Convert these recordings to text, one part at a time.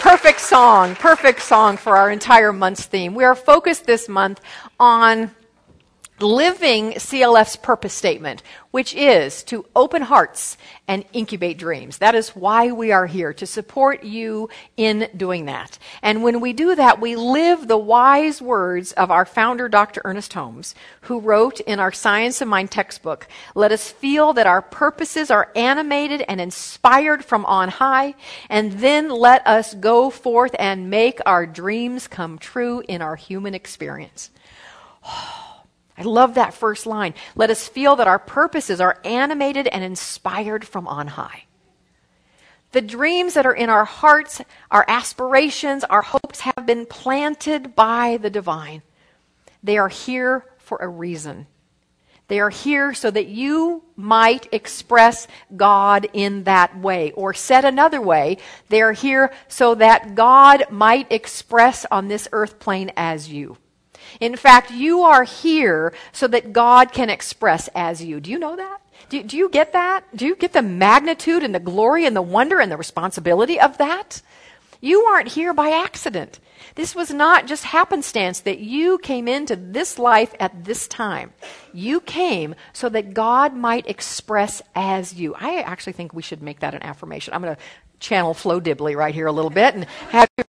perfect song for our entire month's theme. We are focused this month on living CLF's purpose statement, which is to open hearts and incubate dreams. That is why we are here, to support you in doing that. And when we do that, we live the wise words of our founder, Dr. Ernest Holmes, who wrote in our Science of Mind textbook, "Let us feel that our purposes are animated and inspired from on high, and then let us go forth and make our dreams come true in our human experience." I love that first line. Let us feel that our purposes are animated and inspired from on high. The dreams that are in our hearts, our aspirations, our hopes have been planted by the divine. They are here for a reason. They are here so that you might express God in that way. Or said another way, they are here so that God might express on this earth plane as you. In fact, you are here so that God can express as you. Do you know that? Do you get that? Do you get the magnitude and the glory and the wonder and the responsibility of that? You aren't here by accident. This was not just happenstance that you came into this life at this time. You came so that God might express as you. I actually think we should make that an affirmation. I'm going to channel Flo Dibley right here a little bit and have you.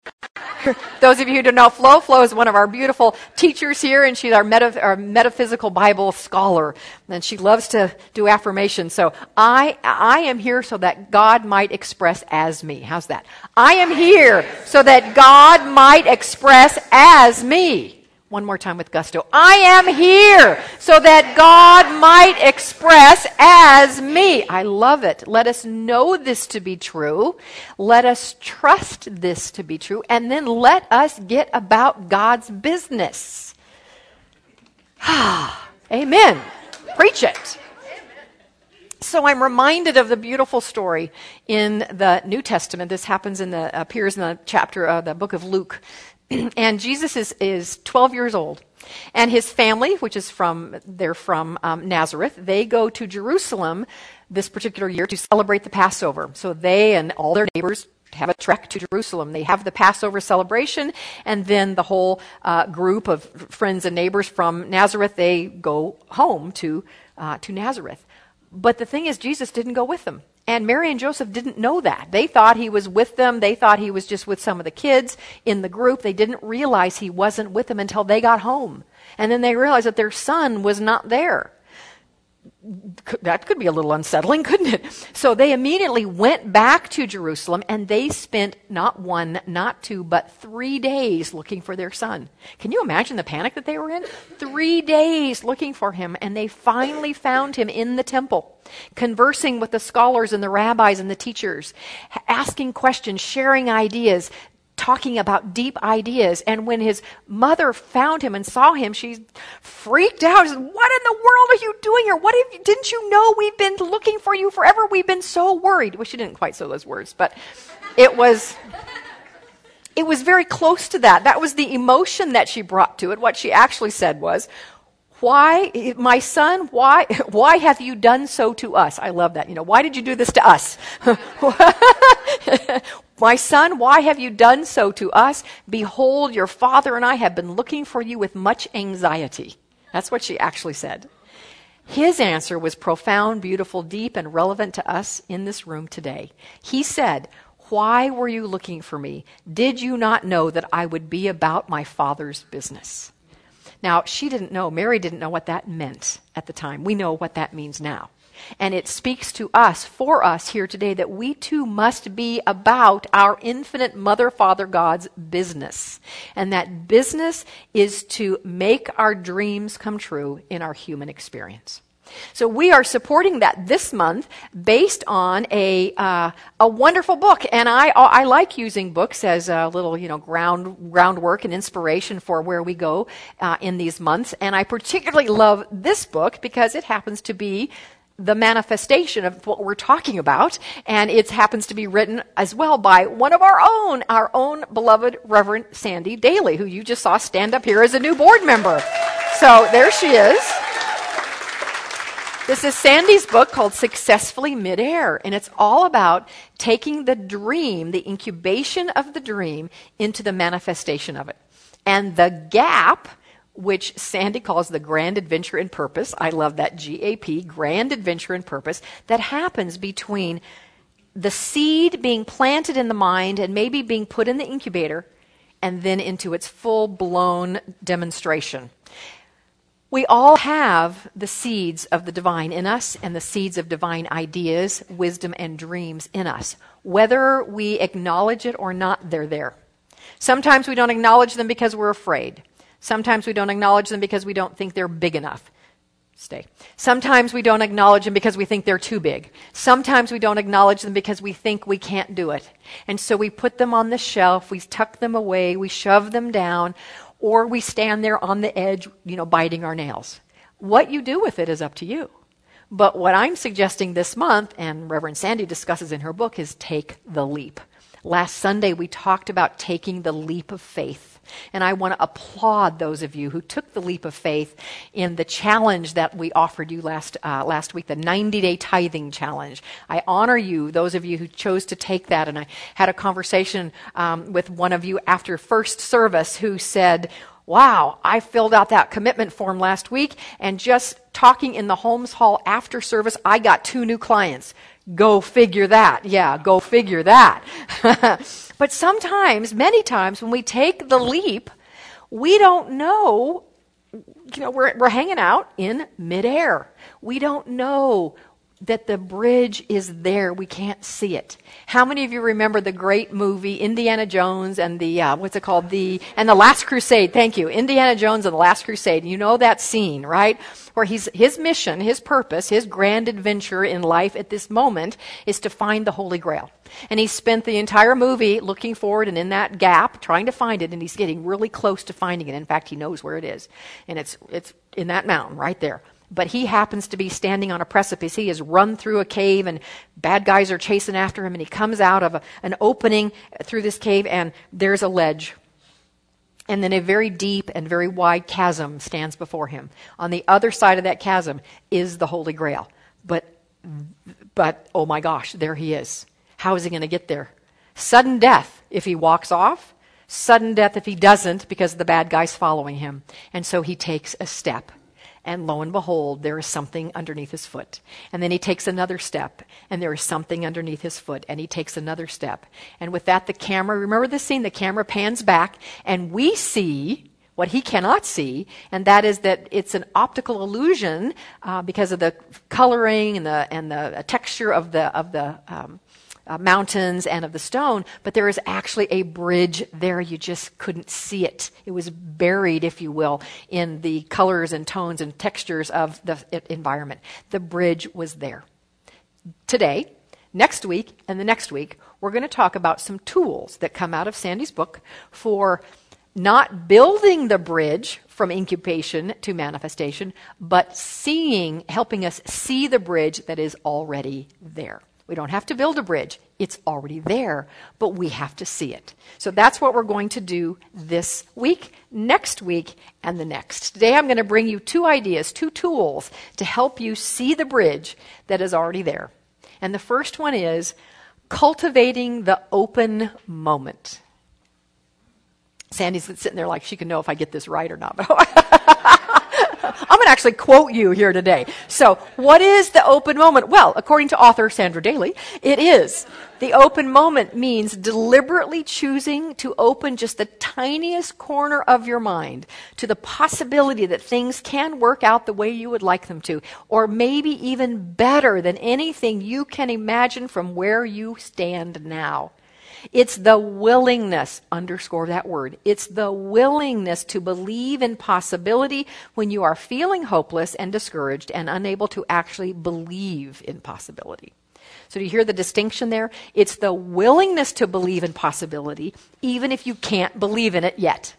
Those of you who don't know Flo is one of our beautiful teachers here, and she's our metaphysical Bible scholar, and she loves to do affirmations. So I am here so that God might express as me. How's that? I am here so that God might express as me. One more time with gusto. I am here so that God might express as me. I love it. Let us know this to be true. Let us trust this to be true. And then let us get about God's business. Amen. Preach it. So I'm reminded of the beautiful story in the New Testament. This appears in the chapter of the book of Luke. And Jesus is 12 years old. And his family, which is from Nazareth, they go to Jerusalem this particular year to celebrate the Passover. So they and all their neighbors have a trek to Jerusalem. They have the Passover celebration, and then the whole group of friends and neighbors from Nazareth, they go home to Nazareth. But the thing is, Jesus didn't go with them. And Mary and Joseph didn't know that. They thought he was with them. They thought he was just with some of the kids in the group. They didn't realize he wasn't with them until they got home. And then they realized that their son was not there. That could be a little unsettling, couldn't it? So they immediately went back to Jerusalem, and they spent not 1, not 2, but 3 days looking for their son. Can you imagine the panic that they were in? 3 days looking for him, and they finally found him in the temple, conversing with the scholars and the rabbis and the teachers, asking questions, sharing ideas, talking about deep ideas. And when his mother found him and saw him, she freaked out. She said, "What in the world are you doing here? Didn't you know we've been looking for you forever? We've been so worried." Well, she didn't quite say those words, but it was very close to that. That was the emotion that she brought to it. What she actually said was, "Why, my son, why have you done so to us?" I love that. Why did you do this to us? "My son, why have you done so to us? Behold, your father and I have been looking for you with much anxiety." That's what she actually said. His answer was profound, beautiful, deep, and relevant to us in this room today. He said, "Why were you looking for me? Did you not know that I would be about my Father's business?" Now, she didn't know, Mary didn't know what that meant at the time. We know what that means now. And it speaks to us, for us here today, that we too must be about our infinite Mother, Father, God's business. And that business is to make our dreams come true in our human experience. So we are supporting that this month based on a wonderful book. And I like using books as a little, groundwork and inspiration for where we go in these months. And I particularly love this book because it happens to be the manifestation of what we're talking about, and it happens to be written as well by one of our own beloved Rev Sandy Daly, who you just saw stand up here as a new board member. So there she is. This is Sandy's book called Successfully Midair, and it's all about taking the dream, the incubation of the dream, into the manifestation of it. And the gap, which Sandy calls the grand adventure in purpose, I love that, GAP, grand adventure in purpose, that happens between the seed being planted in the mind and maybe being put in the incubator and then into its full-blown demonstration. We all have the seeds of the divine in us and the seeds of divine ideas, wisdom, and dreams in us. Whether we acknowledge it or not, they're there. Sometimes we don't acknowledge them because we're afraid. Sometimes we don't acknowledge them because we don't think they're big enough. Sometimes we don't acknowledge them because we think they're too big. Sometimes we don't acknowledge them because we think we can't do it. And so we put them on the shelf, we tuck them away, we shove them down, or we stand there on the edge, biting our nails. What you do with it is up to you. But what I'm suggesting this month, and Reverend Sandy discusses in her book, is take the leap. Last Sunday, we talked about taking the leap of faith. And I want to applaud those of you who took the leap of faith in the challenge that we offered you last week, the 90-day tithing challenge. I honor you, those of you who chose to take that. And I had a conversation with one of you after first service who said, wow, I filled out that commitment form last week, and just talking in the Holmes Hall after service, I got 2 new clients. Go figure that. Yeah, go figure that. But sometimes, many times, when we take the leap, we don't know, we're hanging out in midair. We don't know that the bridge is there. We can't see it. How many of you remember the great movie Indiana Jones and the The Last Crusade? Thank you. Indiana Jones and the Last Crusade. You know that scene, right? Where his mission, his purpose, his grand adventure in life at this moment is to find the Holy Grail. And he spent the entire movie looking for it and in that gap trying to find it, and he's getting really close to finding it. In fact, he knows where it is. And it's in that mountain right there. But he happens to be standing on a precipice. He has run through a cave, and bad guys are chasing after him, and he comes out of an opening through this cave, and there's a ledge. And then a very deep and very wide chasm stands before him. On the other side of that chasm is the Holy Grail. But oh my gosh, there he is. How is he going to get there? Sudden death if he walks off. Sudden death if he doesn't, because the bad guy's following him. And so he takes a step. And lo and behold, there is something underneath his foot. And then he takes another step, and there is something underneath his foot, and he takes another step. And with that, the camera, remember the scene, the camera pans back, and we see what he cannot see, and that is that it's an optical illusion because of the coloring and the texture of the mountains and of the stone, but there is actually a bridge there. You just couldn't see it. It was buried, if you will, in the colors and tones and textures of the environment. The bridge was there. Today, next week, and the next week, we're going to talk about some tools that come out of Sandy's book for not building the bridge from incubation to manifestation, but helping us see the bridge that is already there. We don't have to build a bridge. It's already there, but we have to see it. So that's what we're going to do this week, next week, and the next. Today I'm going to bring you 2 ideas, 2 tools to help you see the bridge that is already there. And the first one is cultivating the open moment. Sandy's sitting there like she can know if I get this right or not. I'm going to actually quote you here today. So, what is the open moment? Well, according to author Sandra Daly, it is. The open moment means deliberately choosing to open just the tiniest corner of your mind to the possibility that things can work out the way you would like them to, or maybe even better than anything you can imagine from where you stand now. It's the willingness, underscore that word, it's the willingness to believe in possibility when you are feeling hopeless and discouraged and unable to actually believe in possibility. So do you hear the distinction there? It's the willingness to believe in possibility even if you can't believe in it yet.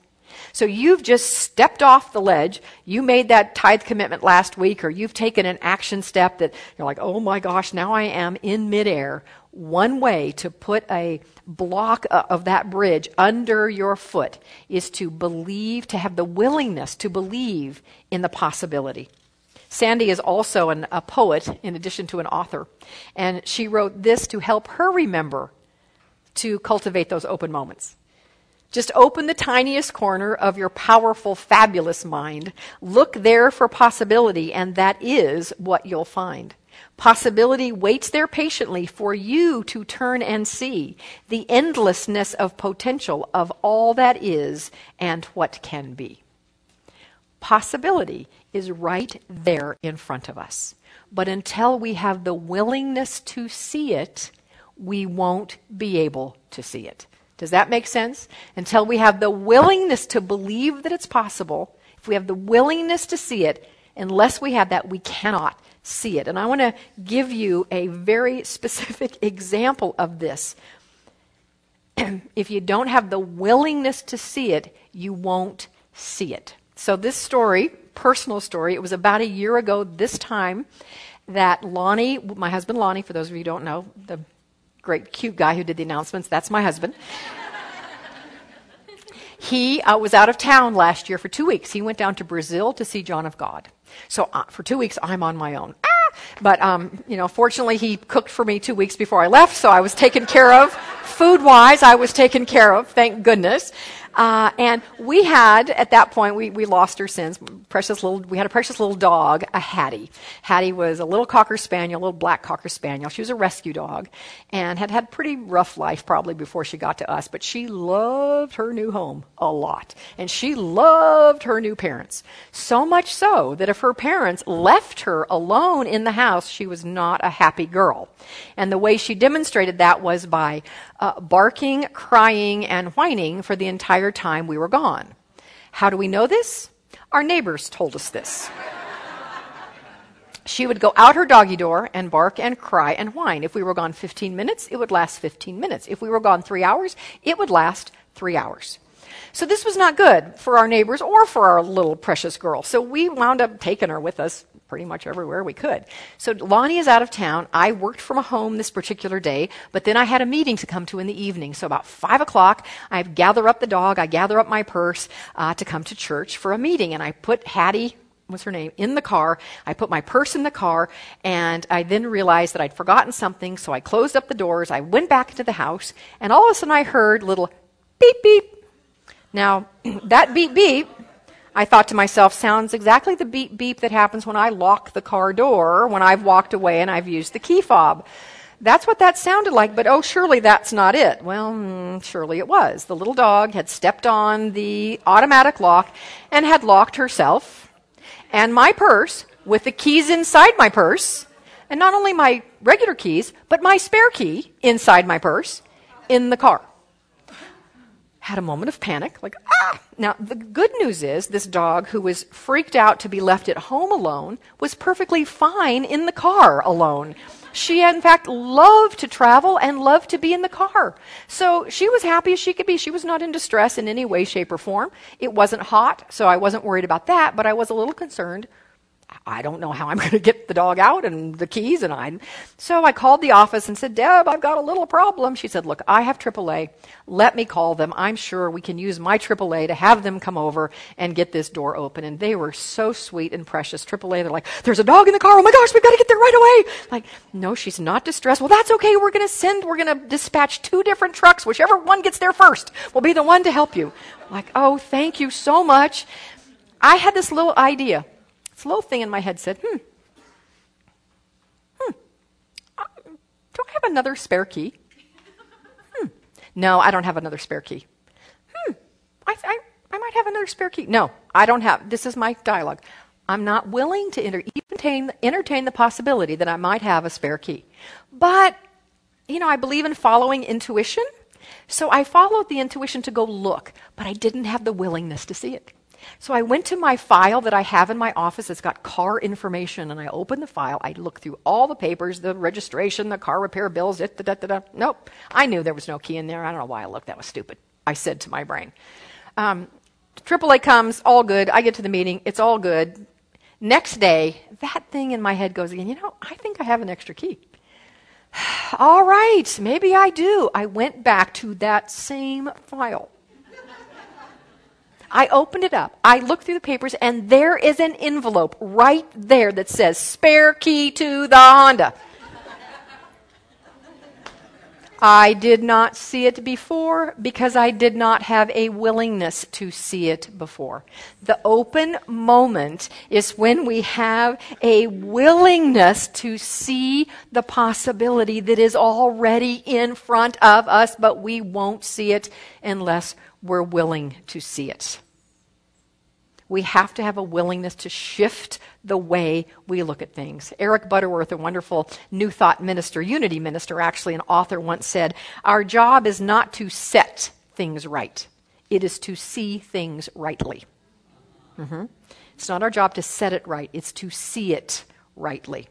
So you've just stepped off the ledge, you made that tithe commitment last week, or you've taken an action step that you're like, oh my gosh, now I am in midair. One way to put a block of that bridge under your foot is to believe, to have the willingness to believe in the possibility. Sandy is also a poet in addition to an author, and she wrote this to help her remember to cultivate those open moments. Just open the tiniest corner of your powerful, fabulous mind. Look there for possibility, and that is what you'll find. Possibility waits there patiently for you to turn and see the endlessness of potential of all that is and what can be. Possibility is right there in front of us. But until we have the willingness to see it, we won't be able to see it. Does that make sense? Until we have the willingness to believe that it's possible, if we have the willingness to see it, unless we have that, we cannot see it. And I want to give you a very specific example of this. If you don't have the willingness to see it, you won't see it. So this story, personal story, it was about a year ago this time that Lonnie, my husband Lonnie, for those of you who don't know, the great cute guy who did the announcements, that's my husband. He was out of town last year for 2 weeks. He went down to Brazil to see John of God. So for 2 weeks, I'm on my own. But, fortunately, he cooked for me 2 weeks before I left, so I was taken care of. Food-wise, I was taken care of, thank goodness. And we had, at that point, we lost her since. We had a precious little dog, a Hattie. Hattie was a little Cocker Spaniel, a little black Cocker Spaniel. She was a rescue dog and had a pretty rough life probably before she got to us. But she loved her new home a lot. And she loved her new parents. So much so that if her parents left her alone in the house, she was not a happy girl. And the way she demonstrated that was by barking, crying, and whining for the entire time we were gone. How do we know this? Our neighbors told us this. She would go out her doggy door and bark and cry and whine. If we were gone 15 minutes, it would last 15 minutes. If we were gone 3 hours, it would last 3 hours. So this was not good for our neighbors or for our little precious girl. So we wound up taking her with us pretty much everywhere we could. So Lonnie is out of town. I worked from home this particular day, but then I had a meeting to come to in the evening. So about 5 o'clock, I gather up the dog, I gather up my purse to come to church for a meeting. And I put Hattie, what's her name, in the car. I put my purse in the car, and I then realized that I'd forgotten something. So I closed up the doors. I went back into the house, and all of a sudden I heard little beep, beep. Now, that beep, beep, I thought to myself, sounds exactly the beep beep that happens when I lock the car door, when I've walked away and I've used the key fob. That's what that sounded like, but oh, surely that's not it. Well, surely it was. The little dog had stepped on the automatic lock and had locked herself and my purse with the keys inside my purse, and not only my regular keys, but my spare key inside my purse in the car. Had a moment of panic, like, ah! Now, the good news is this dog, who was freaked out to be left at home alone, was perfectly fine in the car alone. She, in fact, loved to travel and loved to be in the car. So she was happy as she could be. She was not in distress in any way, shape, or form. It wasn't hot, so I wasn't worried about that, but I was a little concerned. I don't know how I'm going to get the dog out and the keys. So I called the office and said, Deb, I've got a little problem. She said, look, I have AAA. Let me call them. I'm sure we can use my AAA to have them come over and get this door open. And they were so sweet and precious. AAA, they're like, there's a dog in the car. Oh my gosh, we've got to get there right away. Like, no, she's not distressed. Well, that's okay. We're going to dispatch 2 different trucks. Whichever one gets there first will be the one to help you. Like, oh, thank you so much. I had this little idea. This little thing in my head said, do I have another spare key? No, I don't have another spare key. I might have another spare key. No, I don't have. This is my dialogue. I'm not willing to entertain the possibility that I might have a spare key. But, I believe in following intuition. So I followed the intuition to go look, but I didn't have the willingness to see it. So I went to my file that I have in my office. It's got car information, and I opened the file. I looked through all the papers, the registration, the car repair bills, Nope. I knew there was no key in there. I don't know why I looked. That was stupid, I said to my brain. AAA comes, all good. I get to the meeting. It's all good. Next day, that thing in my head goes again, I think I have an extra key. All right, maybe I do. I went back to that same file. I opened it up. I looked through the papers, and there is an envelope right there that says, spare key to the Honda. I did not see it before because I did not have a willingness to see it before. The open moment is when we have a willingness to see the possibility that is already in front of us, but we won't see it unless we're willing to see it. We have to have a willingness to shift the way we look at things. Eric Butterworth, a wonderful New Thought minister, Unity minister, actually an author, once said, our job is not to set things right. It is to see things rightly. It's not our job to set it right. It's to see it rightly.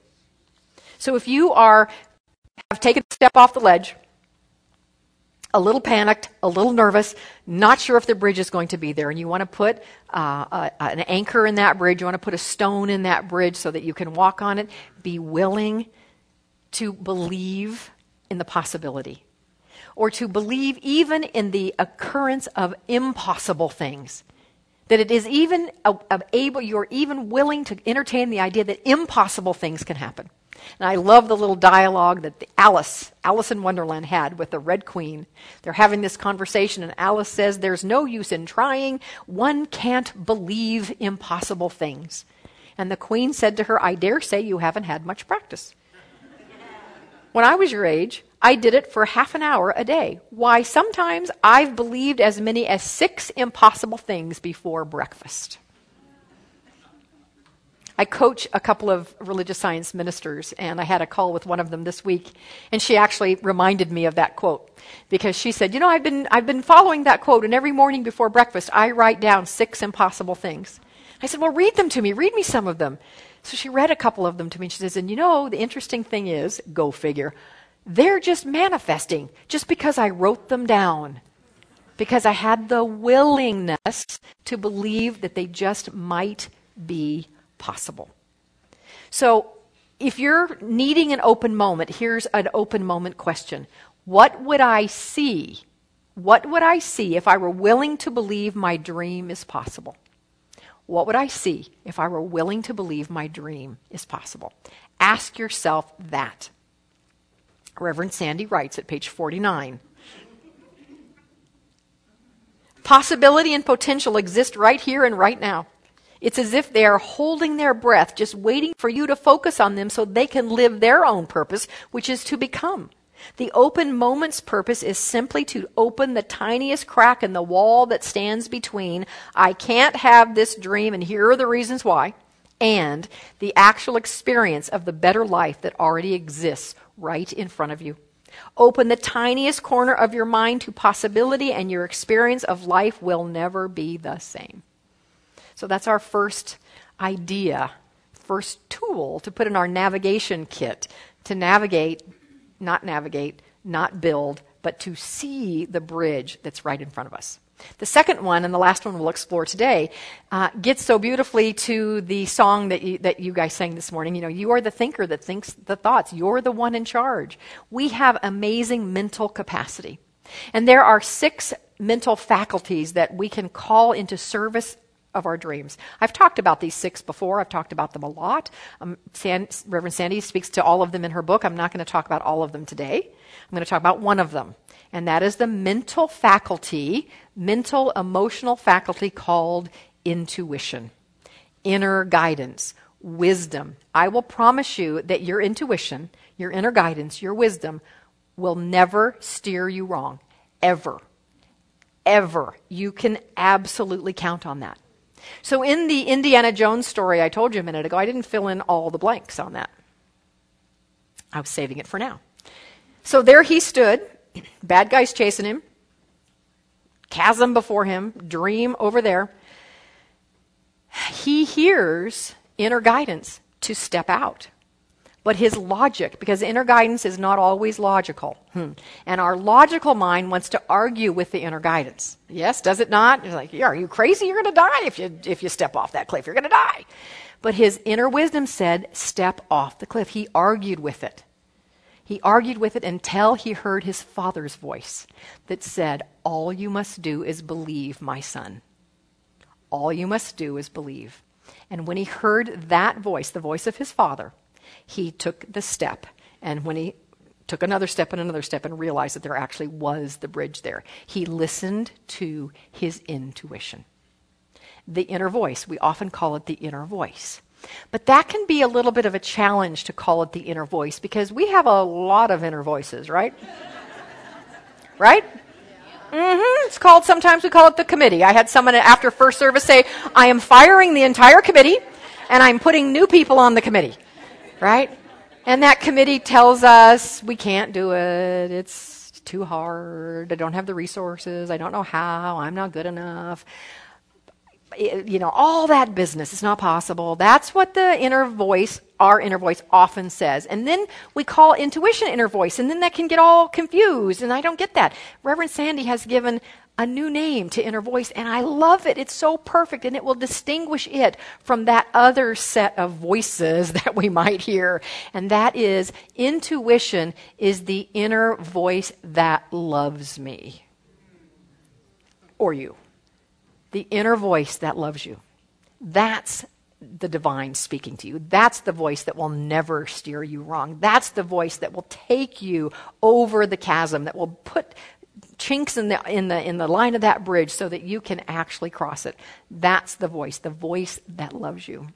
So if you have taken a step off the ledge, a little panicked, a little nervous, not sure if the bridge is going to be there, and you want to put an anchor in that bridge, you want to put a stone in that bridge so that you can walk on it, be willing to believe in the possibility, or to believe even in the occurrence of impossible things, that it is even you're even willing to entertain the idea that impossible things can happen. And I love the little dialogue that Alice in Wonderland had with the Red Queen. They're having this conversation, and Alice says, there's no use in trying. One can't believe impossible things. And the Queen said to her, I dare say you haven't had much practice. When I was your age, I did it for half an hour a day. Why, sometimes I've believed as many as 6 impossible things before breakfast. I coach a couple of religious science ministers, and I had a call with one of them this week, and she actually reminded me of that quote, because she said, I've been following that quote, and every morning before breakfast, I write down 6 impossible things. I said, well, read them to me. Read me some of them. So she read a couple of them to me, and she says, and the interesting thing is, go figure, they're just manifesting just because I wrote them down, because I had the willingness to believe that they just might be possible. So if you're needing an open moment, here's an open moment question. What would I see? What would I see if I were willing to believe my dream is possible? What would I see if I were willing to believe my dream is possible? Ask yourself that. Rev Sandy Rights at page 49. Possibility and potential exist right here and right now. It's as if they are holding their breath, just waiting for you to focus on them so they can live their own purpose, which is to become. The open moment's purpose is simply to open the tiniest crack in the wall that stands between I can't have this dream, and here are the reasons why, and the actual experience of the better life that already exists right in front of you. Open the tiniest corner of your mind to possibility, and your experience of life will never be the same. So that's our first idea, first tool to put in our navigation kit, to navigate, not build, but to see the bridge that's right in front of us. The second one, and the last one we'll explore today, gets so beautifully to the song that you guys sang this morning. You are the thinker that thinks the thoughts. You're the one in charge. We have amazing mental capacity. And there are 6 mental faculties that we can call into service of our dreams. I've talked about these 6 before. I've talked about them a lot. Reverend Sandy speaks to all of them in her book. I'm not going to talk about all of them today. I'm going to talk about one of them, and that is the mental emotional faculty called intuition, inner guidance, wisdom. I will promise you that your intuition, your inner guidance, your wisdom will never steer you wrong, ever. Ever. You can absolutely count on that. So in the Indiana Jones story I told you a minute ago, I didn't fill in all the blanks on that. I was saving it for now. So there he stood, bad guys chasing him, chasm before him, dream over there. He hears inner guidance to step out. But his logic, because inner guidance is not always logical. And our logical mind wants to argue with the inner guidance. Yes, does it not? It's like, are you crazy? You're going to die if you step off that cliff. You're going to die. But his inner wisdom said, step off the cliff. He argued with it. He argued with it until he heard his father's voice that said, all you must do is believe, my son. All you must do is believe. And when he heard that voice, the voice of his father, he took the step. And when he took another step and realized that there actually was the bridge there, he listened to his intuition. The inner voice. We often call it the inner voice. But that can be a little bit of a challenge to call it the inner voice because we have a lot of inner voices, right? Right? It's called, sometimes we call it the committee. I had someone after first service say, I am firing the entire committee and I'm putting new people on the committee, right? And that committee tells us we can't do it. It's too hard. I don't have the resources. I don't know how. I'm not good enough. All that business. It's not possible. That's what the inner voice, our inner voice, often says. And then we call intuition inner voice, and then that can get all confused, and I don't get that. Reverend Sandy has given a new name to inner voice, and I love it. It's so perfect, and it will distinguish it from that other set of voices that we might hear. And that is, intuition is the inner voice that loves me. Or you. The inner voice that loves you. That's the divine speaking to you. That's the voice that will never steer you wrong. That's the voice that will take you over the chasm, that will put chinks in the line of that bridge so that you can actually cross it. That's the voice that loves you.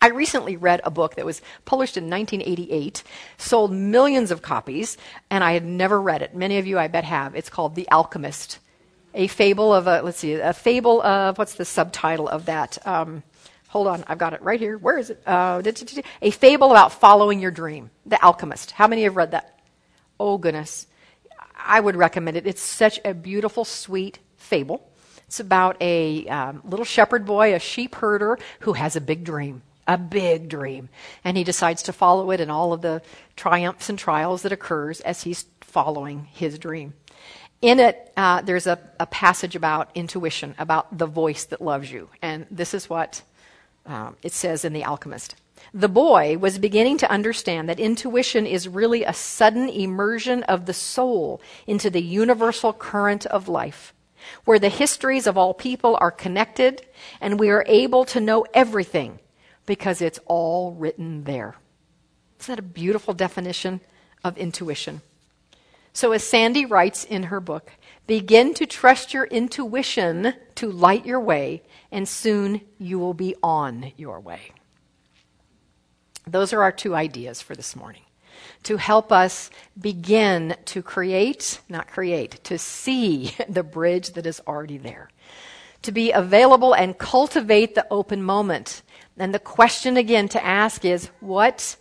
I recently read a book that was published in 1988, sold millions of copies, and I had never read it. Many of you, I bet, have. It's called The Alchemist. A fable of what's the subtitle of that? Hold on, I've got it right here. Where is it? A fable about following your dream. The Alchemist. How many have read that? Oh, goodness. I would recommend it. It's such a beautiful, sweet fable. It's about a little shepherd boy, a sheep herder, who has a big dream. A big dream. And he decides to follow it and all of the triumphs and trials that occurs as he's following his dream. In it, there's a passage about intuition, about the voice that loves you. And this is what it says in The Alchemist. The boy was beginning to understand that intuition is really a sudden immersion of the soul into the universal current of life, where the histories of all people are connected and we are able to know everything because it's all written there. Isn't that a beautiful definition of intuition? So as Sandy writes in her book, begin to trust your intuition to light your way, and soon you will be on your way. Those are our two ideas for this morning, to help us begin to to see the bridge that is already there, to be available and cultivate the open moment. And the question again to ask is, what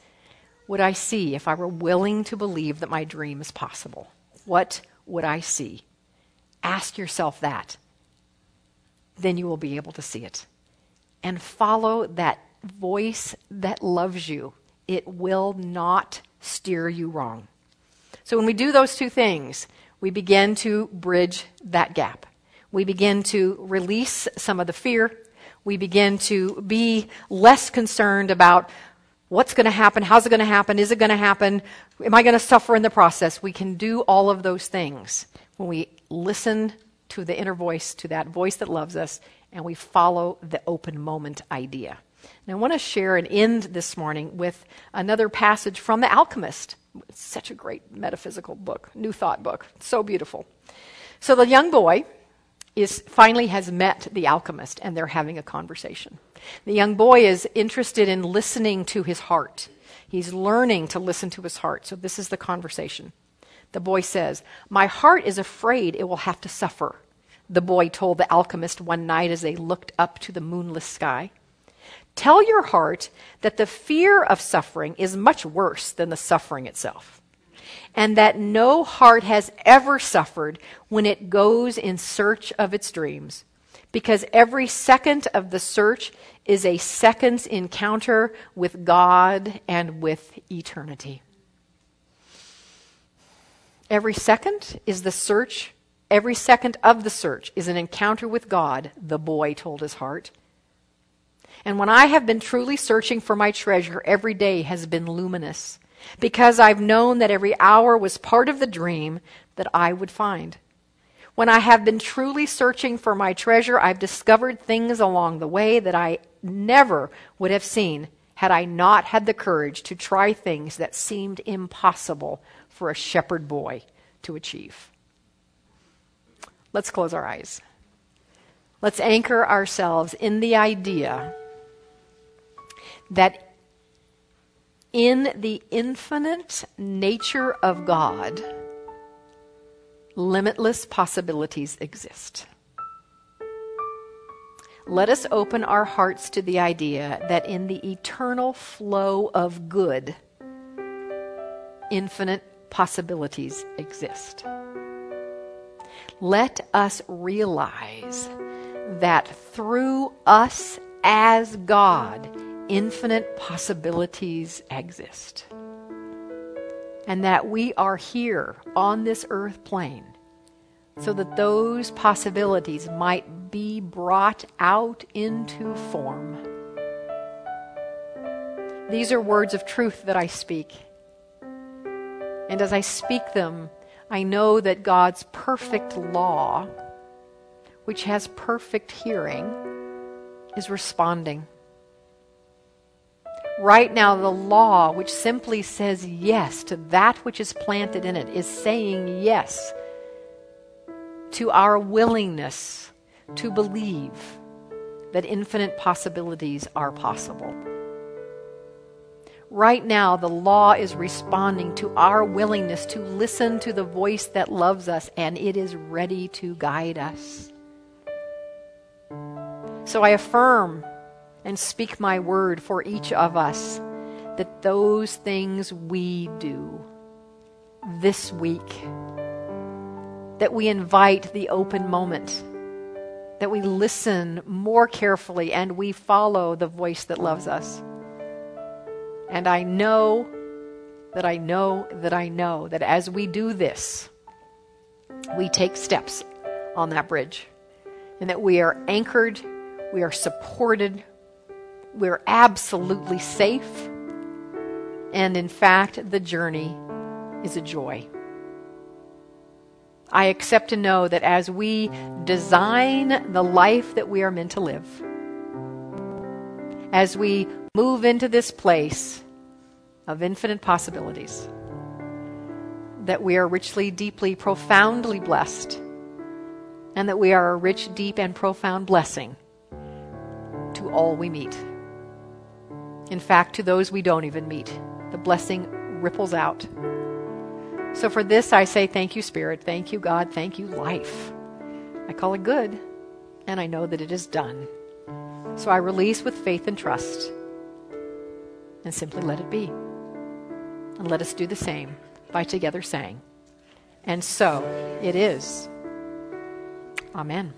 would I see if I were willing to believe that my dream is possible? What would I see? Ask yourself that. Then you will be able to see it. And follow that voice that loves you. It will not steer you wrong. So when we do those two things, we begin to bridge that gap. We begin to release some of the fear. We begin to be less concerned about what's going to happen? How's it going to happen? Is it going to happen? Am I going to suffer in the process? We can do all of those things when we listen to the inner voice, to that voice that loves us, and we follow the open moment idea. And I want to share and end this morning with another passage from The Alchemist. It's such a great metaphysical book, New Thought book. It's so beautiful. So the young boy finally has met the alchemist, and they're having a conversation. The young boy is interested in listening to his heart. He's learning to listen to his heart. So this is the conversation. The boy says, "My heart is afraid it will have to suffer," the boy told the alchemist one night as they looked up to the moonless sky. "Tell your heart that the fear of suffering is much worse than the suffering itself, and that no heart has ever suffered when it goes in search of its dreams, because every second of the search is a second's encounter with God and with eternity." Every second is the search. Every second of the search is an encounter with God, the boy told his heart. "And when I have been truly searching for my treasure, every day has been luminous, because I've known that every hour was part of the dream that I would find. When I have been truly searching for my treasure, I've discovered things along the way that I never would have seen had I not had the courage to try things that seemed impossible for a shepherd boy to achieve. Let's close our eyes. Let's anchor ourselves in the idea that in the infinite nature of God, limitless possibilities exist. Let us open our hearts to the idea that in the eternal flow of good, infinite possibilities exist. Let us realize that through us as God, infinite possibilities exist. And that we are here on this earth plane so that those possibilities might be brought out into form. These are words of truth that I speak. And as I speak them, I know that God's perfect law, which has perfect hearing, is responding. Right now, the law, which simply says yes to that which is planted in it, is saying yes to our willingness to believe that infinite possibilities are possible. Right now, the law is responding to our willingness to listen to the voice that loves us, and it is ready to guide us. So I affirm and speak my word for each of us that those things we do this week, that we invite the open moment, that we listen more carefully and we follow the voice that loves us. And I know that as we do this, we take steps on that bridge, and that we are anchored, we are supported, we're absolutely safe, and in fact, the journey is a joy. I accept and know that as we design the life that we are meant to live, as we move into this place of infinite possibilities, that we are richly, deeply, profoundly blessed, and that we are a rich, deep, and profound blessing to all we meet. In fact, to those we don't even meet, the blessing ripples out. So for this, I say thank you, Spirit. Thank you, God. Thank you, life. I call it good, and I know that it is done. So I release with faith and trust, and simply let it be. And let us do the same by together saying, and so it is. Amen.